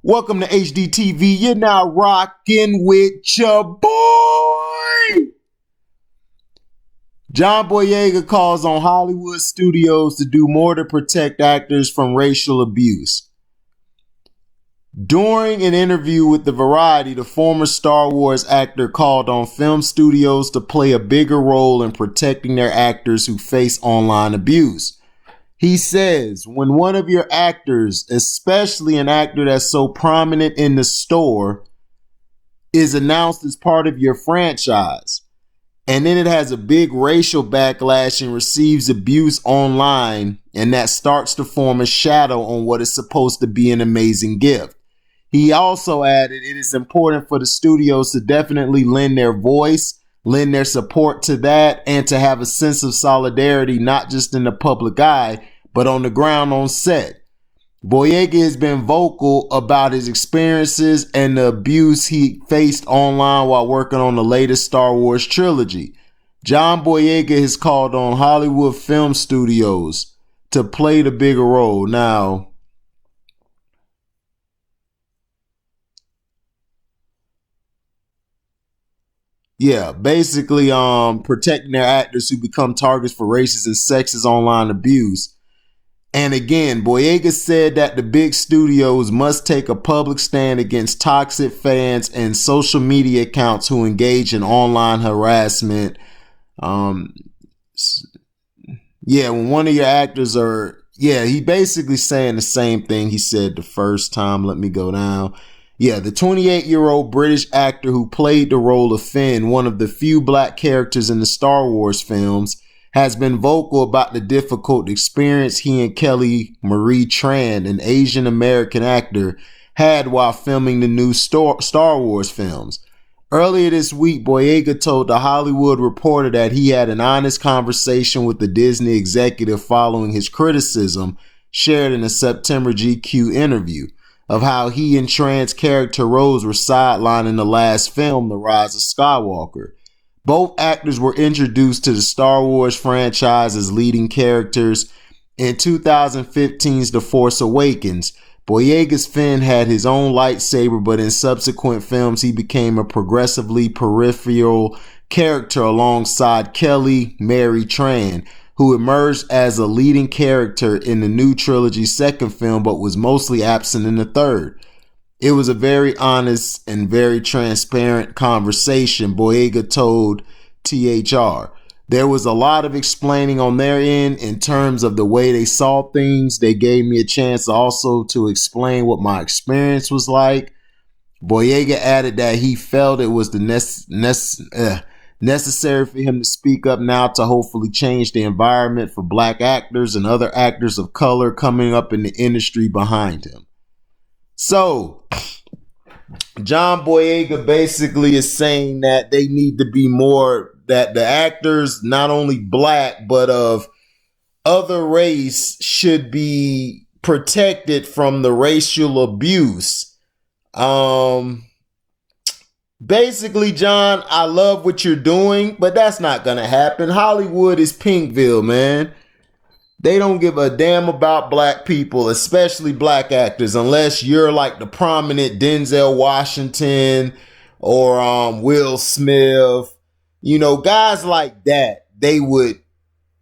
Welcome to HDTV. You're now rocking with your boy. John Boyega calls on Hollywood studios to do more to protect actors from racial abuse. During an interview with The Variety, the former Star Wars actor called on film studios to play a bigger role in protecting their actors who face online abuse. He says, when one of your actors, especially an actor that's so prominent in the store, is announced as part of your franchise, and then it has a big racial backlash and receives abuse online, and that starts to form a shadow on what is supposed to be an amazing gift. He also added, it is important for the studios to definitely lend their voice, lend their support to that, and to have a sense of solidarity, not just in the public eye, but on the ground on set. Boyega has been vocal about his experiences and the abuse he faced online while working on the latest Star Wars trilogy. John Boyega has called on Hollywood film studios to play the bigger role. Now, basically protecting their actors who become targets for racist and sexist online abuse. And again, Boyega said that the big studios must take a public stand against toxic fans and social media accounts who engage in online harassment. When one of your actors he basically saying the same thing he said the first time. Let me go down. The 28-year-old British actor who played the role of Finn, one of the few black characters in the Star Wars films, has been vocal about the difficult experience he and Kelly Marie Tran, an Asian American actor, had while filming the new Star Wars films. Earlier this week, Boyega told The Hollywood Reporter that he had an honest conversation with the Disney executive following his criticism shared in a September GQ interview of how he and Tran's character Rose were sidelined in the last film, The Rise of Skywalker. Both actors were introduced to the Star Wars franchise as leading characters in 2015's The Force Awakens. Boyega's Finn had his own lightsaber, but in subsequent films he became a progressively peripheral character alongside Kelly Marie Tran, who emerged as a leading character in the new trilogy's second film but was mostly absent in the third. It was a very honest and very transparent conversation, Boyega told THR. There was a lot of explaining on their end in terms of the way they saw things. They gave me a chance also to explain what my experience was like. Boyega added that he felt it was necessary for him to speak up now to hopefully change the environment for black actors and other actors of color coming up in the industry behind him. So, John Boyega basically is saying that they need to be more, that the actors, not only black, but of other race, should be protected from the racial abuse. Basically, John, I love what you're doing, but that's not going to happen. Hollywood is Pinkville, man. They don't give a damn about black people, especially black actors, unless you're like the prominent Denzel Washington or Will Smith. You know, guys like that, they would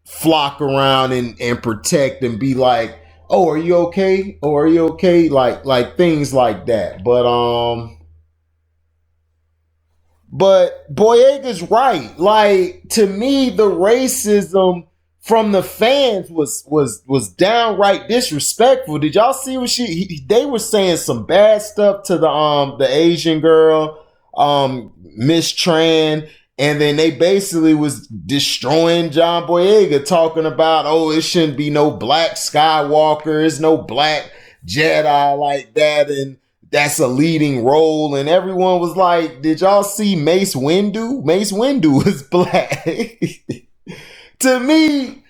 flock around and protect and be like, oh, are you okay? Oh, are you okay? Like things like that. But Boyega's right. Like, to me, the racism from the fans was downright disrespectful. Did y'all see what they were saying some bad stuff to the Asian girl, Miss Tran, and then they basically was destroying John Boyega, talking about, oh, it shouldn't be no black Skywalkers, no black Jedi like that, and that's a leading role. And everyone was like, did y'all see Mace Windu? Mace Windu was black. To me,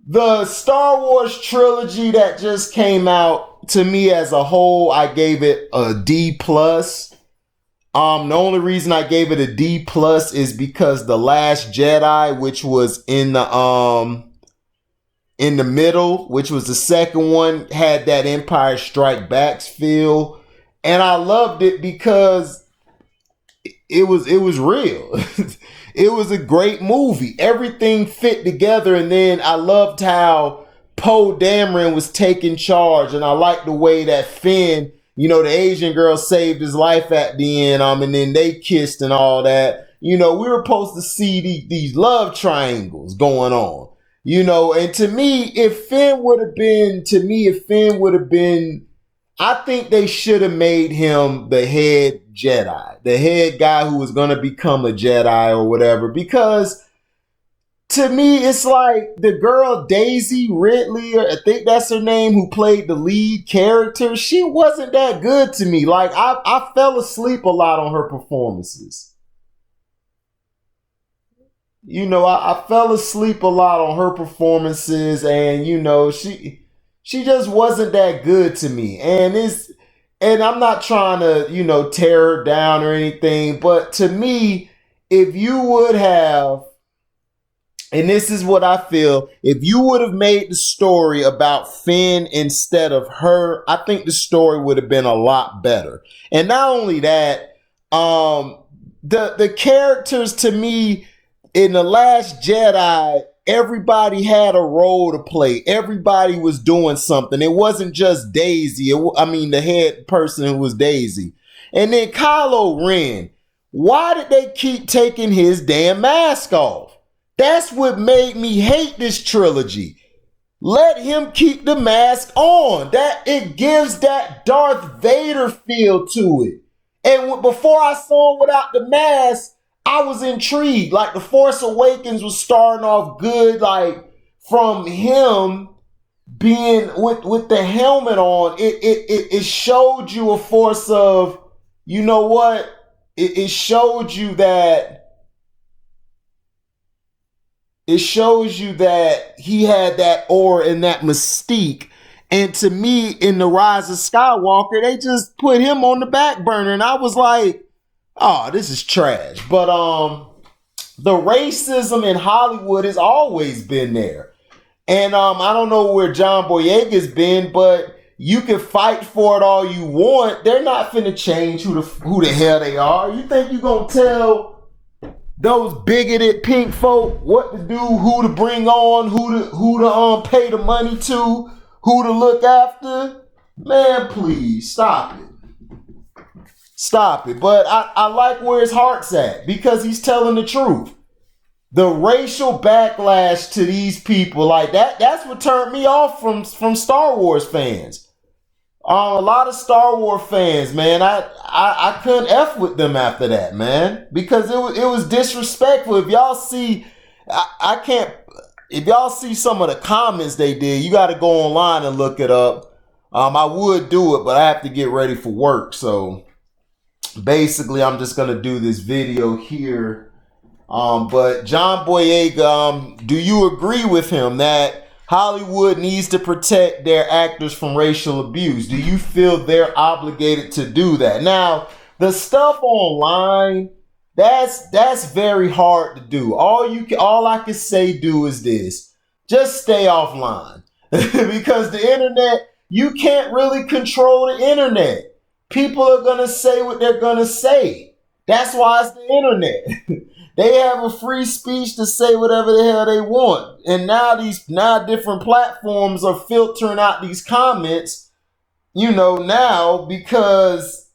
the Star Wars trilogy that just came out, to me as a whole, I gave it a D+. The only reason I gave it a D+ is because The Last Jedi, which was in the middle, which was the second one, had that Empire Strike Back feel. And I loved it because it was real. It was a great movie. Everything fit together, and then I loved how Poe Dameron was taking charge, and I liked the way that Finn, the Asian girl saved his life at the end, and then they kissed and all that. We were supposed to see these love triangles going on. And to me, if Finn would have been, I think they should have made him the head Jedi, the head guy who was going to become a Jedi or whatever. Because to me, it's like the girl Daisy Ridley, or I think that's her name, who played the lead character. She wasn't that good to me. Like I fell asleep a lot on her performances. I fell asleep a lot on her performances, and she just wasn't that good to me. And I'm not trying to, tear her down or anything, but to me, if you would have, and this is what I feel, if you would have made the story about Finn instead of her, I think the story would have been a lot better. And not only that, the characters, to me, in The Last Jedi, everybody had a role to play. Everybody was doing something. It wasn't just Daisy. The head person who was Daisy. And then Kylo Ren. Why did they keep taking his damn mask off? That's what made me hate this trilogy. Let him keep the mask on. That it gives that Darth Vader feel to it. And before I saw him without the mask, I was intrigued. Like, The Force Awakens was starting off good, like from him being with the helmet on. It showed you a force of, you know what? It showed you that. It shows you that he had that aura and that mystique. And to me, in The Rise of Skywalker, they just put him on the back burner, and I was like, oh, this is trash. But the racism in Hollywood has always been there. And I don't know where John Boyega's been, but you can fight for it all you want. They're not finna change who the hell they are. You think you're gonna tell those bigoted pink folk what to do, who to bring on, who to pay the money to, who to look after? Man, please stop it. Stop it. But I like where his heart's at, because he's telling the truth. The racial backlash to these people, like that's what turned me off from Star Wars fans. A lot of Star Wars fans, man, I couldn't F with them after that, man, because it was disrespectful. If y'all see, I can't, if y'all see some of the comments they did, you got to go online and look it up. I would do it, but I have to get ready for work. So basically, I'm just going to do this video here. But John Boyega, do you agree with him that Hollywood needs to protect their actors from racial abuse? Do you feel they're obligated to do that? Now, the stuff online, that's very hard to do. All I can say do is this: just stay offline. Because the internet, you can't really control the internet. People are gonna say what they're gonna say. That's why it's the internet. They have a free speech to say whatever the hell they want. And now different platforms are filtering out these comments, now, because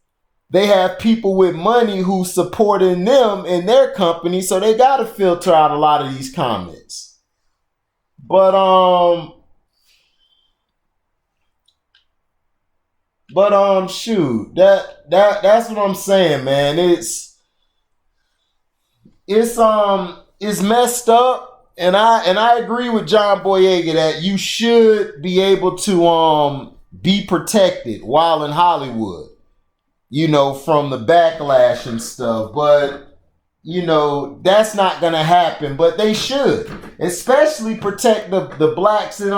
they have people with money who supporting them in their company, so they got to filter out a lot of these comments. But shoot, that's what I'm saying, man. It's messed up, and I agree with John Boyega that you should be able to be protected while in Hollywood, from the backlash and stuff. But that's not gonna happen. But they should, especially protect the blacks in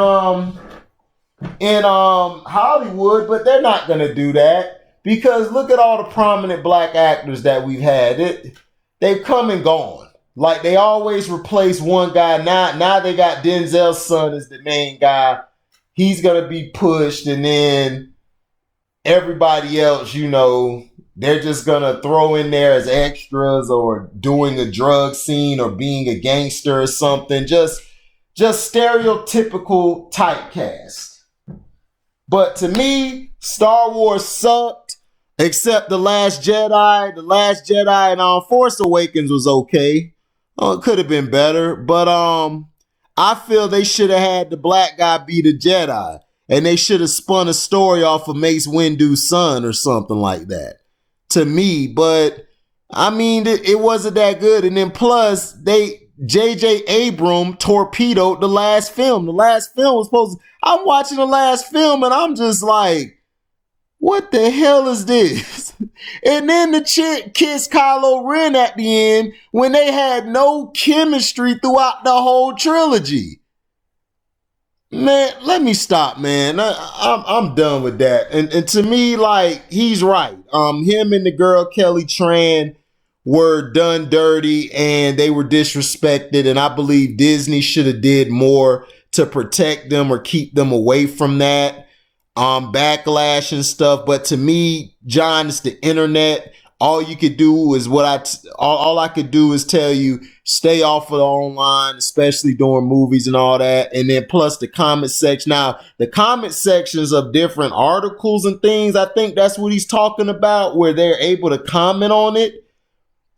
Hollywood. But they're not gonna do that, because look at all the prominent black actors that we've had. They've come and gone. Like, they always replace one guy. Now they got Denzel's son as the main guy. He's gonna be pushed, and everybody else, you know, they're just gonna throw in there as extras or doing a drug scene or being a gangster or something. Just stereotypical typecast. But to me, Star Wars sucked, except The Last Jedi. The Last Jedi and Force Awakens was okay. It could have been better, but I feel they should have had the black guy be the Jedi, and they should have spun a story off of Mace Windu's son or something like that. To me, but I mean, it wasn't that good. And then plus, J.J. Abrams torpedoed the last film. The last film was supposed to, I'm watching the last film and I'm just like, what the hell is this? And then the chick kissed Kylo Ren at the end when they had no chemistry throughout the whole trilogy. Man, let me stop, man. I'm done with that. And to me, like, he's right. Him and the girl Kelly Tran were done dirty and they were disrespected. And I believe Disney should have did more to protect them or keep them away from that backlash and stuff. But to me, John, it's the internet. All you could do is all I could do is tell you, stay off of the online, especially during movies and all that. And then plus the comment section. Now, the comment sections of different articles and things, I think that's what he's talking about, where they're able to comment on it.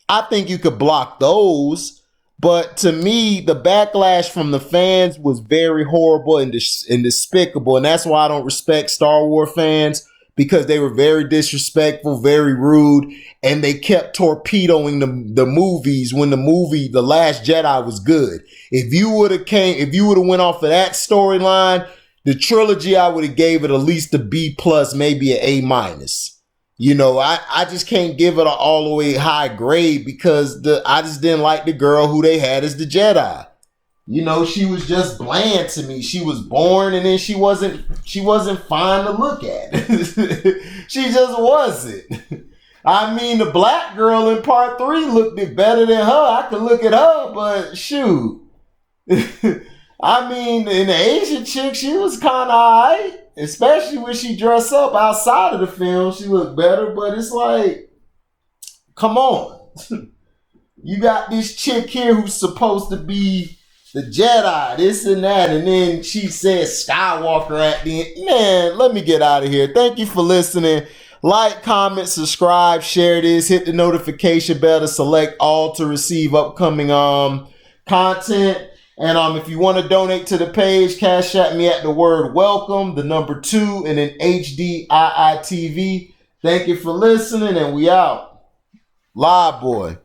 I think you could block those. But to me, the backlash from the fans was very horrible and despicable. And that's why I don't respect Star Wars fans, because they were very disrespectful, very rude, and they kept torpedoing the movies when The Last Jedi was good. If you would have went off of that storyline, the trilogy, I would have gave it at least a B+, maybe an A-. You know, I just can't give it an all the way high grade because I just didn't like the girl who they had as the Jedi. You know, she was just bland to me. She was boring, and then she wasn't fine to look at. She just wasn't. I mean, the black girl in part 3 looked better than her. I could look at her, but shoot. I mean, in the Asian chick, she was kind of alright. Especially when she dressed up outside of the film, she looked better. But it's like, come on. You got this chick here who's supposed to be the Jedi, this and that, and then she says Skywalker at the end. Man, let me get out of here. Thank you for listening. Like, comment, subscribe, share this, hit the notification bell to select all to receive upcoming content. And if you want to donate to the page, cash at me at the word welcome, the number 2, and then HDIITV. Thank you for listening, and we out. Live boy.